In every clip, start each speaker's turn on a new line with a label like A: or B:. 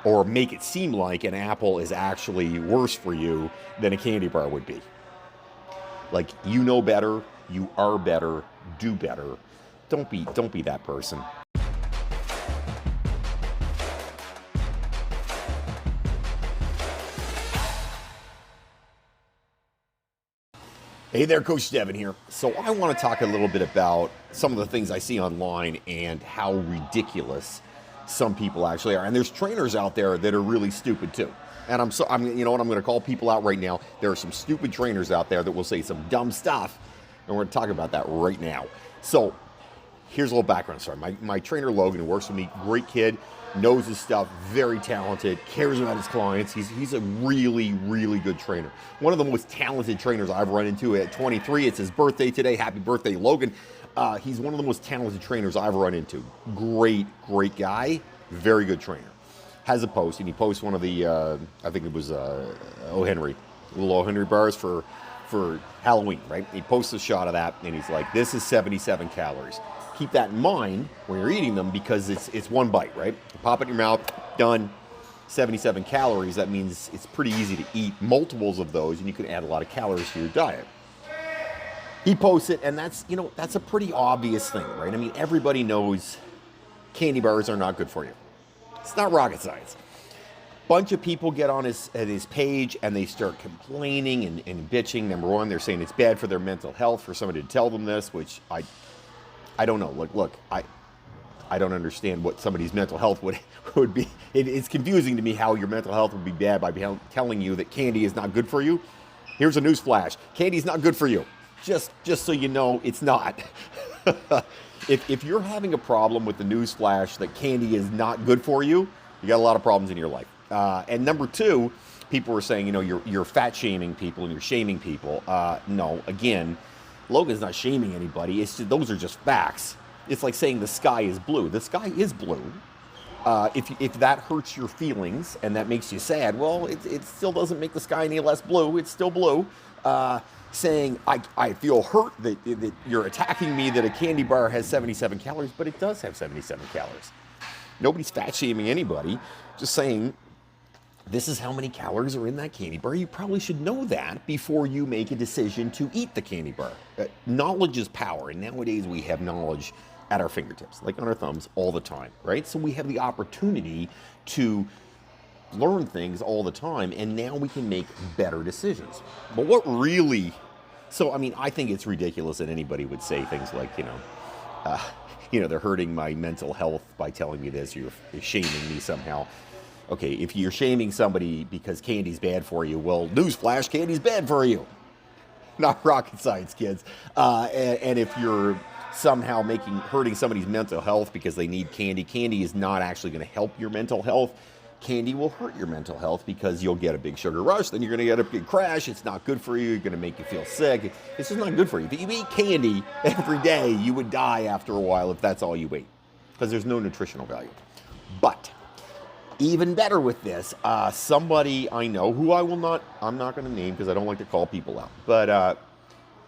A: or make it seem like an apple is actually worse for you than a candy bar would be. Like, you know better, you are better, do better. Don't be that person. Hey there, Coach Devin here. So I want to talk a little bit about some of the things I see online and how ridiculous some people actually are. And there's trainers out there that are really stupid too. And you know what, I'm going to call people out right now. There are some stupid trainers out there that will say some dumb stuff, and we're going to talk about that right now. So here's a little background story. My trainer Logan, who works with me, great kid, knows his stuff, very talented, cares about his clients. He's a really, really good trainer. One of the most talented trainers I've run into at 23. It's his birthday today. Happy birthday, Logan. He's one of the most talented trainers I've run into. Great, great guy, very good trainer. Has a post, and he posts one of the, I think it was O. Henry, little O. Henry bars for Halloween, right? He posts a shot of that, and he's like, this is 77 calories. Keep that in mind when you're eating them, because it's one bite, right? You pop it in your mouth, done. 77 calories, that means it's pretty easy to eat multiples of those, and you can add a lot of calories to your diet. He posts it, and that's a pretty obvious thing, right? I mean, everybody knows candy bars are not good for you. It's not rocket science. Bunch of people get on his page and they start complaining and bitching. Number one, they're saying it's bad for their mental health for somebody to tell them this, which I don't know. Look, I don't understand what somebody's mental health would be. It's confusing to me how your mental health would be bad by telling you that candy is not good for you. Here's a news flash. Candy is not good for you. Just so you know, it's not. If you're having a problem with the news flash that candy is not good for you, you got a lot of problems in your life. And number two, people were saying, you're fat shaming people and you're shaming people. No, again, Logan's not shaming anybody. Those are just facts. It's like saying the sky is blue. The sky is blue. If that hurts your feelings and that makes you sad, well, it still doesn't make the sky any less blue. It's still blue. Saying I feel hurt that you're attacking me that a candy bar has 77 calories, but it does have 77 calories. Nobody's fat shaming anybody. Just saying, this is how many calories are in that candy bar. You probably should know that before you make a decision to eat the candy bar. Knowledge is power, and nowadays we have knowledge at our fingertips, like on our thumbs, all the time, right? So we have the opportunity to learn things all the time, and now we can make better decisions. But what really... So, I mean, I think it's ridiculous that anybody would say things like, they're hurting my mental health by telling me this, you're shaming me somehow. Okay, if you're shaming somebody because candy's bad for you, well, newsflash, candy's bad for you. Not rocket science, kids. And if you're somehow hurting somebody's mental health because they need candy, candy is not actually going to help your mental health. Candy will hurt your mental health because you'll get a big sugar rush, then you're going to get a big crash. It's not good for you. You're going to make you feel sick. It's just not good for you. If you eat candy every day, you would die after a while if that's all you ate, because there's no nutritional value. But even better with this, somebody I know who I'm not going to name because I don't like to call people out, but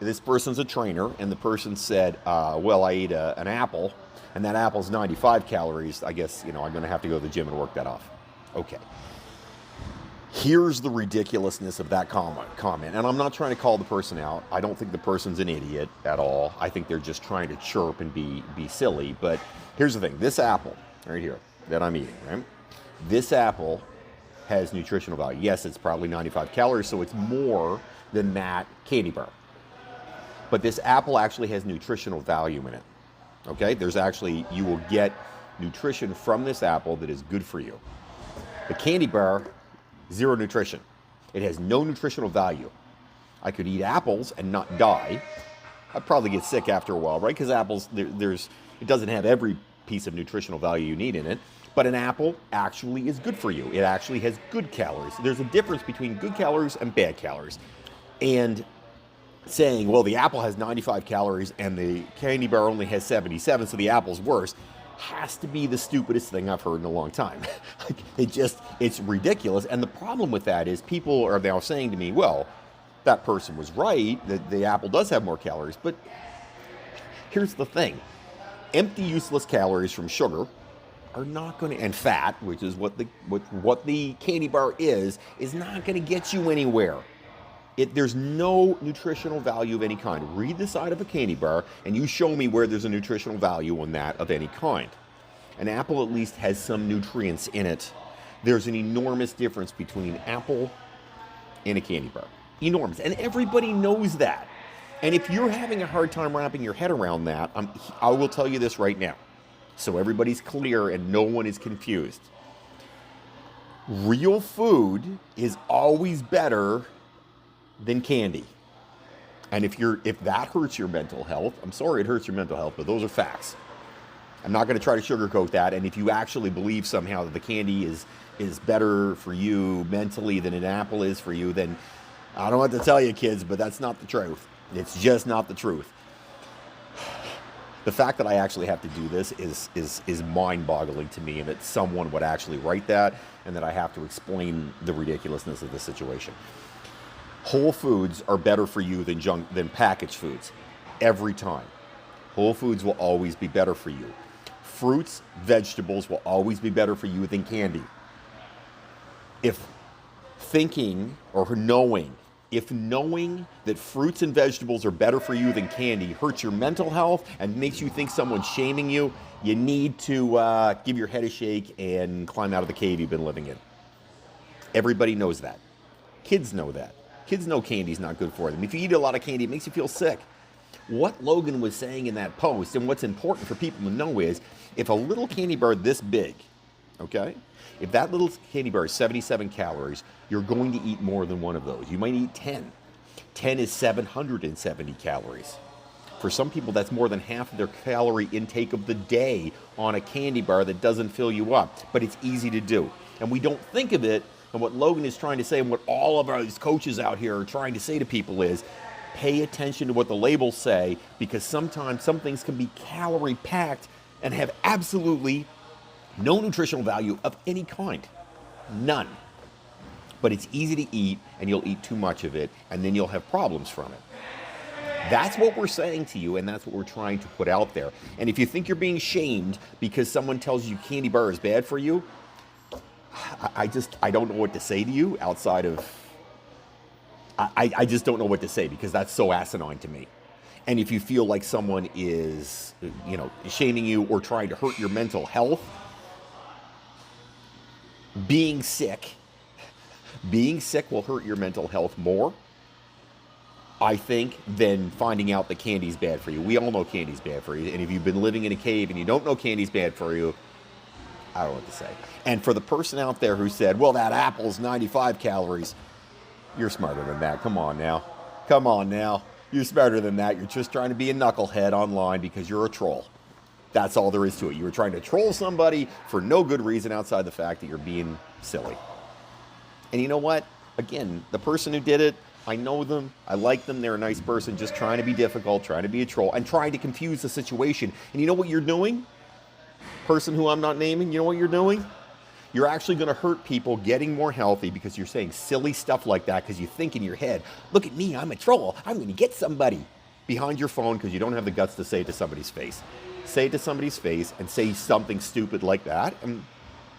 A: this person's a trainer, and the person said, well, I ate an apple, and that apple's 95 calories. I guess, I'm going to have to go to the gym and work that off. Okay. Here's the ridiculousness of that comment. And I'm not trying to call the person out. I don't think the person's an idiot at all. I think they're just trying to chirp and be silly. But here's the thing. This apple right here that I'm eating, right? This apple has nutritional value. Yes, it's probably 95 calories, so it's more than that candy bar. But this apple actually has nutritional value in it. Okay? You will get nutrition from this apple that is good for you. The candy bar, zero nutrition. It has no nutritional value. I could eat apples and not die. I'd probably get sick after a while, right? Because apples, it doesn't have every piece of nutritional value you need in it. But an apple actually is good for you. It actually has good calories. There's a difference between good calories and bad calories. And saying, well, the apple has 95 calories and the candy bar only has 77, so the apple's worse, has to be the stupidest thing I've heard in a long time. It's ridiculous. And the problem with that is people are now saying to me, well, that person was right, that the apple does have more calories. But here's the thing. Empty, useless calories from sugar are not going to, and fat, which is what the candy bar is not going to get you anywhere. There's no nutritional value of any kind. Read the side of a candy bar, and you show me where there's a nutritional value on that of any kind. An apple at least has some nutrients in it. There's an enormous difference between an apple and a candy bar. Enormous. And everybody knows that. And if you're having a hard time wrapping your head around that, I will tell you this right now, so everybody's clear and no one is confused. Real food is always better than candy. And if that hurts your mental health, I'm sorry it hurts your mental health, but those are facts. I'm not going to try to sugarcoat that. And if you actually believe somehow that the candy is better for you mentally than an apple is for you, then I don't know what to tell you, kids, but that's not the truth. It's just not the truth. The fact that I actually have to do this is mind-boggling to me, and that someone would actually write that, and that I have to explain the ridiculousness of the situation. Whole foods are better for you than packaged foods, every time. Whole foods will always be better for you. Fruits, vegetables will always be better for you than candy. If knowing that fruits and vegetables are better for you than candy hurts your mental health and makes you think someone's shaming you, you need to give your head a shake and climb out of the cave you've been living in. Everybody knows that. Kids know that. Kids know candy's not good for them. If you eat a lot of candy, it makes you feel sick. What Logan was saying in that post, and what's important for people to know, is if a little candy bar this big, okay, if that little candy bar is 77 calories, you're going to eat more than one of those. You might eat 10. 10 is 770 calories. For some people, that's more than half of their calorie intake of the day on a candy bar that doesn't fill you up. But it's easy to do. And we don't think of it. And what Logan is trying to say, and what all of our coaches out here are trying to say to people, is pay attention to what the labels say, because sometimes some things can be calorie packed and have absolutely no nutritional value of any kind. None. But it's easy to eat, and you'll eat too much of it, and then you'll have problems from it. That's what we're saying to you, and that's what we're trying to put out there. And if you think you're being shamed because someone tells you candy bar is bad for you, I don't know what to say to you outside of, I just don't know what to say, because that's so asinine to me. And if you feel like someone is, shaming you or trying to hurt your mental health, being sick will hurt your mental health more, I think, than finding out that candy's bad for you. We all know candy's bad for you. And if you've been living in a cave and you don't know candy's bad for you, I don't know what to say. And for the person out there who said, well, that apple's 95 calories, you're smarter than that. Come on now. You're smarter than that. You're just trying to be a knucklehead online because you're a troll. That's all there is to it. You were trying to troll somebody for no good reason outside the fact that you're being silly. And you know what? Again, the person who did it, I know them. I like them. They're a nice person, just trying to be difficult, trying to be a troll, and trying to confuse the situation. And you know what you're doing? Person who I'm not naming, you know what you're doing? You're actually going to hurt people getting more healthy, because you're saying silly stuff like that because you think in your head, look at me, I'm a troll. I'm going to get somebody behind your phone, because you don't have the guts to say it to somebody's face. Say it to somebody's face and say something stupid like that and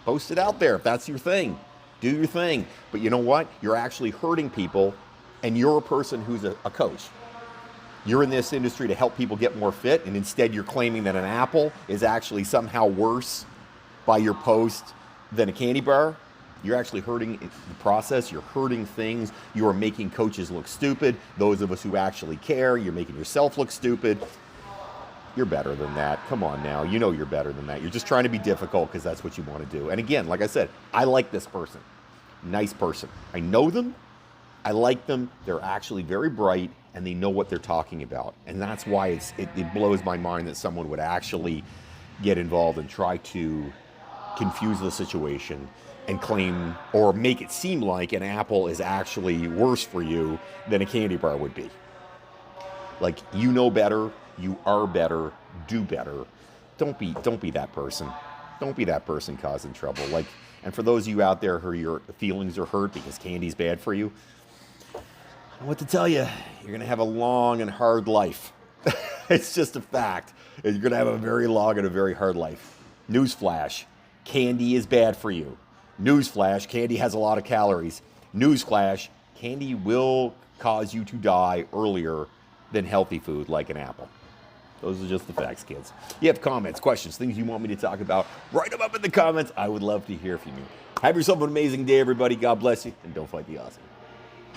A: post it out there if that's your thing. Do your thing. But you know what? You're actually hurting people, and you're a person who's a coach. You're in this industry to help people get more fit, and instead you're claiming that an apple is actually somehow worse by your post than a candy bar. You're actually hurting the process. You're hurting things. You are making coaches look stupid. Those of us who actually care, you're making yourself look stupid. You're better than that. Come on now. You know you're better than that. You're just trying to be difficult because that's what you want to do. And again, like I said, I like this person. Nice person. I know them. I like them. They're actually very bright, and they know what they're talking about. And that's why it blows my mind that someone would actually get involved and try to confuse the situation and claim or make it seem like an apple is actually worse for you than a candy bar would be. Like, you know better, you are better, do better. Don't be that person. Don't be that person causing trouble. Like, and for those of you out there who your feelings are hurt because candy's bad for you, I don't know what to tell you. You're going to have a long and hard life. It's just a fact. You're going to have a very long and a very hard life. Newsflash. candy is bad for you. Newsflash, candy has a lot of calories. Newsflash, candy will cause you to die earlier than healthy food like an apple. Those are just the facts, kids. You have comments, questions, things you want me to talk about, write them up in the comments. I would love to hear from you. Have yourself an amazing day, everybody. God bless you, and don't fight the Aussie.